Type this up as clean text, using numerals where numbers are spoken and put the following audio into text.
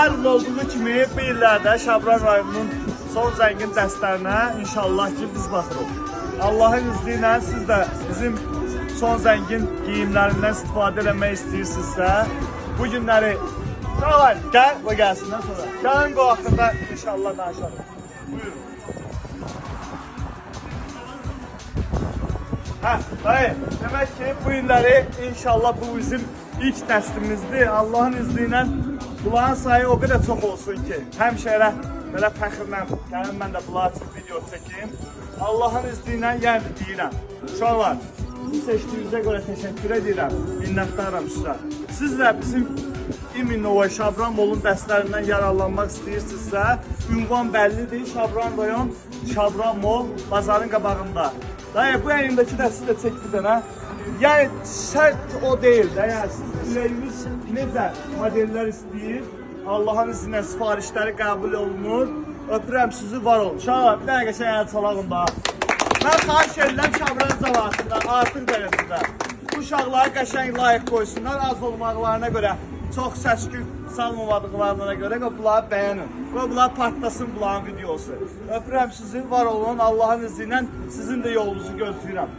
Məlum olduğu kimi bu illərdə Şabran rayonunun son zəngin dəstlərinə inşallah ki biz baxırıq. Allahın izni ilə siz də bizim son zəngin geyimlərindən istifadə etmək istəyirsinizsə, bu günləri gəl və gəlsindən sonra. Gəlin bu haqqında inşallah danışalım. Buyurun. Dayı, demək ki bu illəri inşallah bu bizim ilk dəstimizdir. Allahın izni ilə bunların sayı o qədər çox olsun ki, həmişə belə fəxrlə gəlin mən də bunlar üçün video çəkeyim. Allahın izni ilə yəni deyirəm. Uşaqlar, sizi seçdiyinizə görə təşəkkür edirəm, minnətdaram sizə. Siz də bizim İminova Şabran Molun dəstlərindən yararlanmaq istəyirsinizsə, ünvan bəllidir. Şabran rayon, Şabran Mol bazarın qabağında. Dayı, bu əlindəki dəsti də çək bir dənə. Yəni, şərt o deyil də, yəni siz ürəyiniz necə modellər istəyir, Allahın izinlə sifarişləri qəbul olunur. Öpürəm sizi, var olun. Uşaqlar, bir dənə qəşəng əl çalağım da. Mən xahiş edirəm Şabran cavasında, artıq dərəcədə. Bu uşaqları qəşəng layiq qoysunlar, az olmaqlarına görə, çox səskün salmamadıqlarına görə bunları bəyənin. Bunlar partlasın bunların videosu. Öpürəm sizi, var olun, Allahın izni ilə sizin də yolunuzu gözləyirəm.